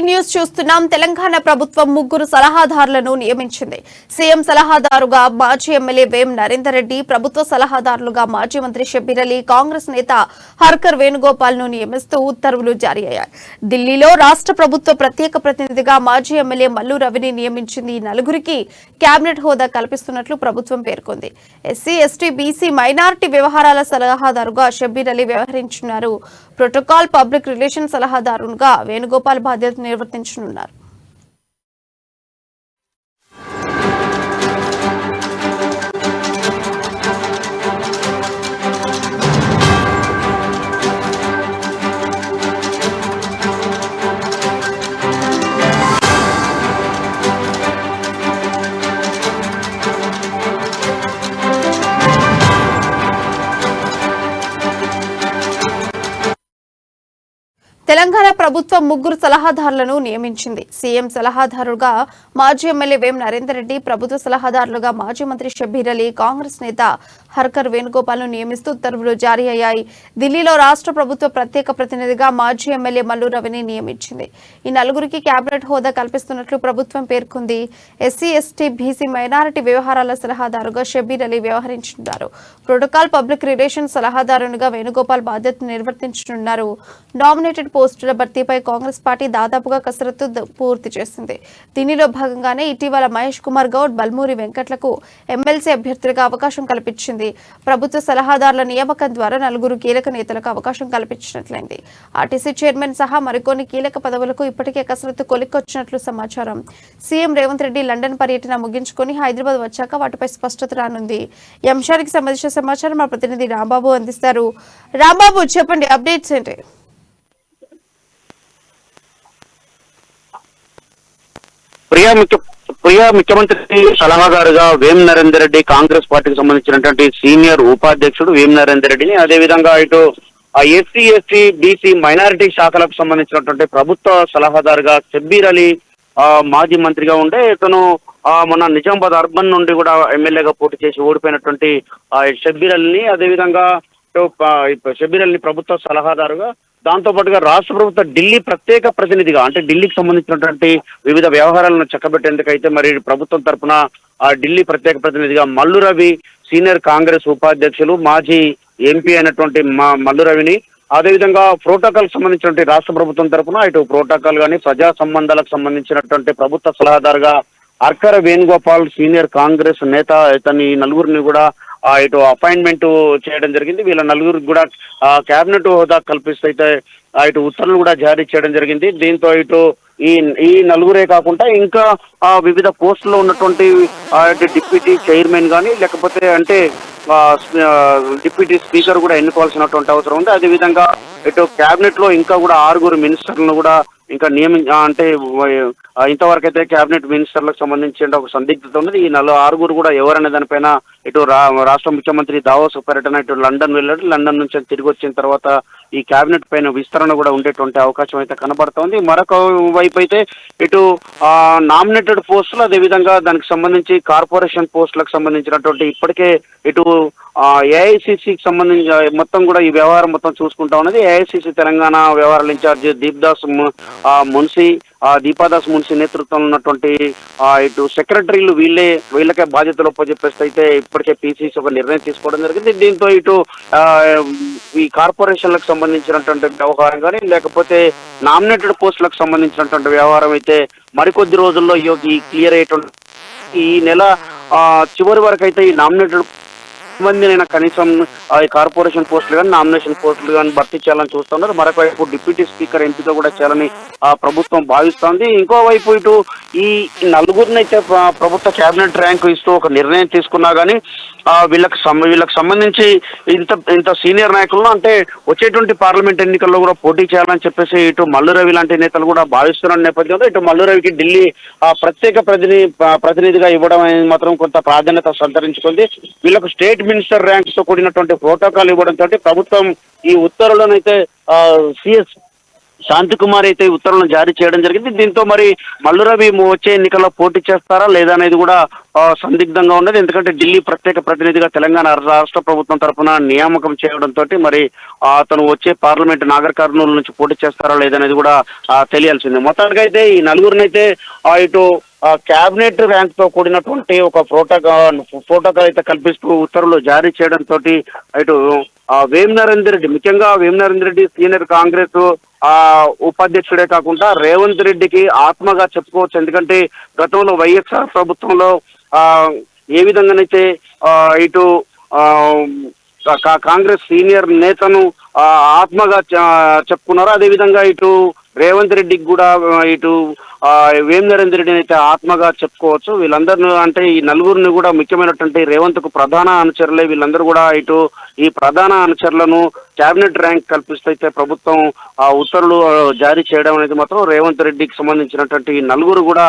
News చూస్తున్నాం. తెలంగాణ ప్రభుత్వం ముగ్గురు సలహాదారులను నియమించింది. సీఎం సలహాదారుగా మాజీ ఎమ్మెల్యే వేం నరేందర్ రెడ్డి, ప్రభుత్వ సలహాదారులుగా మాజీ మంత్రి షబ్బీర్ అలీ, కాంగ్రెస్ నేత హర్కర్ వేణుగోపాల్ ను నియమిస్తూ ఉత్తర్వులు జారీ అయ్యాయి. ఢిల్లీలో రాష్ట్ర ప్రభుత్వ ప్రత్యేక ప్రతినిధిగా మాజీ ఎమ్మెల్యే మల్లు రవిని నియమించింది. ఈ నలుగురికి కేబినెట్ హోదా కల్పిస్తున్నట్లు ప్రభుత్వం పేర్కొంది. ఎస్సీ, ఎస్టీ, బీసీ, మైనారిటీ వ్యవహారాల సలహాదారుగా షబ్బీర్ అలీ వ్యవహరించున్నారు. ప్రోటోకాల్ పబ్లిక్ రిలేషన్ సలహాదారుగా వేణుగోపాల్ బాధ్యతలు నిర్వర్తించనున్నారు. తెలంగాణ ప్రభుత్వం ముగ్గురు సలహాదారులను నియమించింది. సీఎం సలహాదారుగా మాజీ ఎమ్మెల్యే వేం నరేందర్ రెడ్డి, ప్రభుత్వ సలహాదారులుగా మాజీ మంత్రి షబ్బీర్ అలీ, కాంగ్రెస్ నేత హర్కర్ వేణుగోపాల్ ను నియమిస్తూ ఉత్తర్వులు జారీ అయ్యాయి. ఢిల్లీలో రాష్ట్ర ప్రభుత్వ ప్రత్యేక ప్రతినిధిగా మాజీ ఎమ్మెల్యే మల్లు రవిని నియమించింది. ఈ నలుగురికి కేబినెట్ హోదా కల్పిస్తున్నట్లు ప్రభుత్వం పేర్కొంది. ఎస్సీ, ఎస్టీ, బీసీ, మైనారిటీ వ్యవహారాల సలహాదారుగా షబ్బీర్ అలీ వ్యవహరించనున్నారు. ప్రోటోకాల్ పబ్లిక్ రిలేషన్ సలహాదారునిగా వేణుగోపాల్ బాధ్యతలు నిర్వర్తించనున్నారు. నామినేటెడ్ పోస్టుల భర్తీపై కాంగ్రెస్ పార్టీ దాదాపుగా కసరత్తు పూర్తి చేసింది. దీనిలో భాగంగానే ఇటీవల మహేష్ కుమార్ గౌడ్, బల్మూరి వెంకట్లకు ఎమ్మెల్సీ అభ్యర్థులుగా అవకాశం కల్పించింది. ప్రభుత్వ సలహాదారుల నియామకం ద్వారా నలుగురు కీలక నేతలకు అవకాశం కల్పించినట్లయింది. ఆర్టీసీ చైర్మన్ సహా మరికొన్ని కీలక పదవులకు ఇప్పటికే కసరత్తు కొలిక్కొచ్చినట్లు సమాచారం. సీఎం రేవంత్ రెడ్డి లండన్ పర్యటన ముగించుకుని హైదరాబాద్ వచ్చాక వాటిపై స్పష్టత రానుంది. ఈ అంశానికి సంబంధించిన సమాచారం మా ప్రతినిధి రాంబాబు అందిస్తారు. రాంబాబు, చెప్పండి, అప్డేట్స్ ఏంటి? ప్రియా ముఖ్యమంత్రి సలహాదారుగా వేం నరేందర్ రెడ్డి, కాంగ్రెస్ పార్టీకి సంబంధించినటువంటి సీనియర్ ఉపాధ్యక్షుడు వేం నరేందర్ రెడ్డిని, అదేవిధంగా ఇటు ఎస్సీ, ఎస్టీ, బీసీ, మైనారిటీ శాఖలకు సంబంధించినటువంటి ప్రభుత్వ సలహాదారుగా షబ్బీర్ అలీ మాజీ మంత్రిగా ఉండే ఇతను మొన్న నిజామాబాద్ అర్బన్ నుండి కూడా ఎమ్మెల్యేగా పోటీ చేసి ఓడిపోయినటువంటి షబ్బీర్ అలీని, అదేవిధంగా షబ్బీర్ అలీని ప్రభుత్వ సలహాదారుగా, దాంతో పాటుగా రాష్ట్ర ప్రభుత్వ ఢిల్లీ ప్రత్యేక ప్రతినిధిగా, అంటే ఢిల్లీకి సంబంధించినటువంటి వివిధ వ్యవహారాలను చక్కబెట్టేందుకైతే మరి ప్రభుత్వం తరఫున ఢిల్లీ ప్రత్యేక ప్రతినిధిగా మల్లు రవి, సీనియర్ కాంగ్రెస్ ఉపాధ్యక్షులు, మాజీ ఎంపీ అయినటువంటి మల్లు రవిని, అదేవిధంగా ప్రోటోకాల్ సంబంధించినటువంటి రాష్ట్ర ప్రభుత్వం తరఫున ఇటు ప్రోటోకాల్ కానీ ప్రజా సంబంధాలకు సంబంధించినటువంటి ప్రభుత్వ సలహాదారుగా హర్కర్ వేణుగోపాల్, సీనియర్ కాంగ్రెస్ నేత, ఇతని నలుగురిని కూడా ఇటు అపాయింట్మెంట్ చేయడం జరిగింది. వీళ్ళ నలుగురికి కూడా కేబినెట్ హోదా కల్పిస్తే ఇటు ఉత్తర్వులు కూడా జారీ చేయడం జరిగింది. దీంతో ఇటు ఈ నలుగురే కాకుండా ఇంకా వివిధ పోస్టుల్లో ఉన్నటువంటి డిప్యూటీ చైర్మన్ కానీ, లేకపోతే అంటే డిప్యూటీ స్పీకర్ కూడా ఎన్నుకోవాల్సినటువంటి అవసరం ఉంది. అదేవిధంగా ఇటు కేబినెట్ లో ఇంకా కూడా 6 మినిస్టర్లను కూడా ఇంకా అంటే ఇంతవరకు అయితే కేబినెట్ మినిస్టర్లకు సంబంధించిన ఒక సందిగ్ధత ఉన్నది. ఈ 6 కూడా ఎవరనే దానిపైన ఇటు రాష్ట్ర ముఖ్యమంత్రి దావోస్ పర్యటన ఇటు లండన్ వెళ్ళాడు. లండన్ నుంచి తిరిగి వచ్చిన తర్వాత ఈ కేబినెట్ పైన విస్తరణ కూడా ఉండేటువంటి అవకాశం అయితే కనబడుతోంది. మరొక వైపు అయితే ఇటు నామినేటెడ్ పోస్టులు, అదేవిధంగా దానికి సంబంధించి కార్పొరేషన్ పోస్టులకు సంబంధించినటువంటి ఇప్పటికే ఇటు ఏఐసిసికి సంబంధించి మొత్తం కూడా ఈ వ్యవహారం మొత్తం చూసుకుంటా ఉన్నది. ఏఐసిసి తెలంగాణ వ్యవహారాల ఇన్ఛార్జి దీపాదాస్ మున్సి నేతృత్వంలో ఉన్నటువంటి ఇటు సెక్రటరీలు వీళ్ళకే బాధ్యతలు ఒప్పజెప్పేస్తే అయితే ఇప్పటికే పీసీసీ ఒక నిర్ణయం తీసుకోవడం జరిగింది. దీంతో ఇటు ఈ కార్పొరేషన్లకు సంబంధించినటువంటి వ్యవహారం కానీ, లేకపోతే నామినేటెడ్ పోస్టులకు సంబంధించినటువంటి వ్యవహారం అయితే మరికొద్ది రోజుల్లో క్లియర్ అయ్యేటువంటి, ఈ నెల చివరి వరకు అయితే ఈ నామినేటెడ్ మందినైనా కనీసం ఈ కార్పొరేషన్ పోస్టులు కానీ, నామినేషన్ పోస్టులు కానీ భర్తీ చేయాలని చూస్తున్నారు. మరొక వైపు డిప్యూటీ స్పీకర్ ఎంపిక కూడా చేయాలని ప్రభుత్వం భావిస్తోంది. ఇంకోవైపు ఇటు ఈ నలుగురిని అయితే ప్రభుత్వ కేబినెట్ ర్యాంకు ఇస్తూ ఒక నిర్ణయం తీసుకున్నా కానీ వీళ్ళకి సంబంధించి ఇంత సీనియర్ నాయకులను, అంటే వచ్చేటువంటి పార్లమెంట్ ఎన్నికల్లో కూడా పోటీ చేయాలని చెప్పేసి ఇటు మల్లు రవి లాంటి నేతలు కూడా భావిస్తున్న నేపథ్యంలో ఇటు మల్లు రవికి ఢిల్లీ ప్రత్యేక ప్రతినిధిగా ఇవ్వడం అనేది మాత్రం కొంత ప్రాధాన్యత సంతరించుకుంది. వీళ్ళకు స్టేట్ మినిస్టర్ ర్యాంక్స్ తో కూడినటువంటి ప్రోటోకాల్ ఇవ్వడంతో ప్రభుత్వం ఈ ఉత్తర్వులను అయితే శాంతికుమార్ అయితే ఉత్తర్వులను జారీ చేయడం జరిగింది. దీంతో మరి మల్లు రవి వచ్చే ఎన్నికల్లో పోటీ చేస్తారా లేదా అనేది కూడా సందిగ్ధంగా ఉన్నది. ఎందుకంటే ఢిల్లీ ప్రత్యేక ప్రతినిధిగా తెలంగాణ రాష్ట్ర ప్రభుత్వం తరఫున నియామకం చేయడంతో మరి అతను వచ్చే పార్లమెంట్ నాగర్ కర్నూలు నుంచి పోటీ చేస్తారా లేదనేది కూడా తెలియాల్సింది. మొత్తానికి అయితే ఈ నలుగురినైతే ఇటు క్యాబినెట్ ర్యాంక్ తో కూడినటువంటి ఒక ప్రోటోకాల్ అయితే కల్పిస్తూ ఉత్తర్వులు జారీ చేయడంతో ఇటు వేం నరేందర్ రెడ్డి, ముఖ్యంగా వేం నరేందర్ రెడ్డి సీనియర్ కాంగ్రెస్ ఉపాధ్యక్షుడే కాకుండా రేవంత్ రెడ్డికి ఆత్మగా చెప్పుకోవచ్చు. ఎందుకంటే గతంలో వైఎస్ఆర్ ప్రభుత్వంలో ఏ విధంగానైతే ఇటు కాంగ్రెస్ సీనియర్ నేతను ఆత్మగా చెప్పుకున్నారో అదేవిధంగా ఇటు రేవంత్ రెడ్డికి కూడా ఇటు వేం నరేందర్ రెడ్డిని అయితే ఆత్మగా చెప్పుకోవచ్చు. వీళ్ళందరినీ అంటే ఈ నలుగురిని కూడా ముఖ్యమైనటువంటి రేవంత్ కు ప్రధాన అనుచరులే వీళ్ళందరూ కూడా ఇటు ఈ ప్రధాన అనుచరులను క్యాబినెట్ ర్యాంక్ కల్పిస్తే ప్రభుత్వం ఉత్తర్వులు జారీ చేయడం అనేది మాత్రం రేవంత్ రెడ్డికి సంబంధించినటువంటి నలుగురు కూడా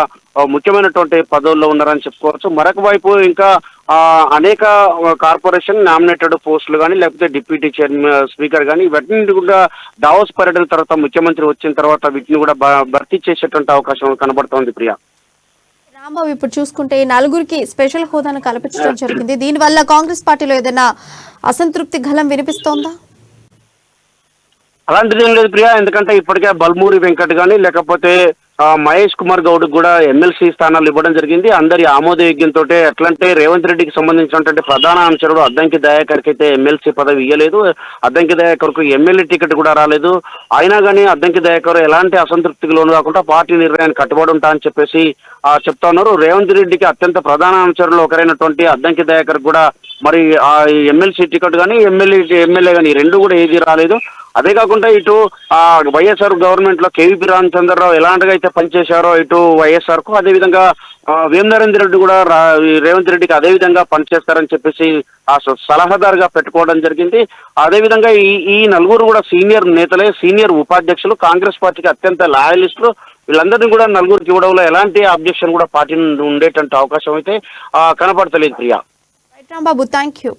ముఖ్యమైనటువంటి పదవుల్లో ఉన్నారని చెప్పుకోవచ్చు. మరొక వైపు ఇంకా అనేక కార్పొరేషన్ నామినేటెడ్ పోస్టులు కానీ లేకపోతే డిప్యూటీ చైర్మన్ స్పీకర్ కానీ వీటిని కూడా దావోస్ పర్యటన తర్వాత ముఖ్యమంత్రి వచ్చిన తర్వాత వీటిని కూడా భర్తీ చేసేటువంటి అవకాశం కనబడుతోంది. ప్రియా, రాంబాబు, ఇప్పుడు చూసుకుంటే నలుగురికి స్పెషల్ హోదాను కల్పించడం జరిగింది. దీనివల్ల కాంగ్రెస్ పార్టీలో ఏదైనా అసంతృప్తి గలం వినిపిస్తోందా? అలాంటిది ఏం లేదు ప్రియా, ఎందుకంటే ఇప్పటికే బల్మూరి వెంకట్ కానీ లేకపోతే మహేష్ కుమార్ గౌడ్ కూడా ఎమ్మెల్సీ స్థానాలు ఇవ్వడం జరిగింది. అందరి ఆమోదయోగ్యంతో ఎట్లంటే రేవంత్ రెడ్డికి సంబంధించినటువంటి ప్రధాన అనుచరుడు అద్దంకి దయాకర్కి అయితే ఎమ్మెల్సీ పదవి ఇవ్వలేదు. అద్దంకి దయాకర్కు ఎమ్మెల్యే టికెట్ కూడా రాలేదు. అయినా కానీ అద్దంకి దయాకర్ ఎలాంటి అసంతృప్తికి లోను కాకుండా పార్టీ నిర్ణయాన్ని కట్టుబడి ఉంటా అని చెప్పేసి చెప్తా ఉన్నారు. రేవంత్ రెడ్డికి అత్యంత ప్రధాన అనుచరులు ఒకరైనటువంటి అద్దంకి దయాకర్ కూడా మరి ఆ ఎమ్మెల్సీ టికెట్ కానీ ఎమ్మెల్యే కానీ రెండు కూడా ఏది రాలేదు. అదే కాకుండా ఇటు వైఎస్ఆర్ గవర్నమెంట్ లో కేవీపీ రామచంద్రరావు ఎలాంటిగా అయితే పనిచేశారో ఇటు వైఎస్ఆర్ కు అదేవిధంగా వేం నరేందర్ రెడ్డి కూడా రేవంత్ రెడ్డికి అదే విధంగా పనిచేస్తారని చెప్పేసి ఆ సలహాదారుగా పెట్టుకోవడం జరిగింది. అదేవిధంగా ఈ నలుగురు కూడా సీనియర్ నేతలే, సీనియర్ ఉపాధ్యక్షులు, కాంగ్రెస్ పార్టీకి అత్యంత లాయలిస్టులు. వీళ్ళందరినీ కూడా నలుగురికి ఇవ్వడంలో ఎలాంటి అబ్జెక్షన్ కూడా పార్టీ ఉండేటువంటి అవకాశం అయితే కనపడతలేదు. Priya, Rambabu, thank you.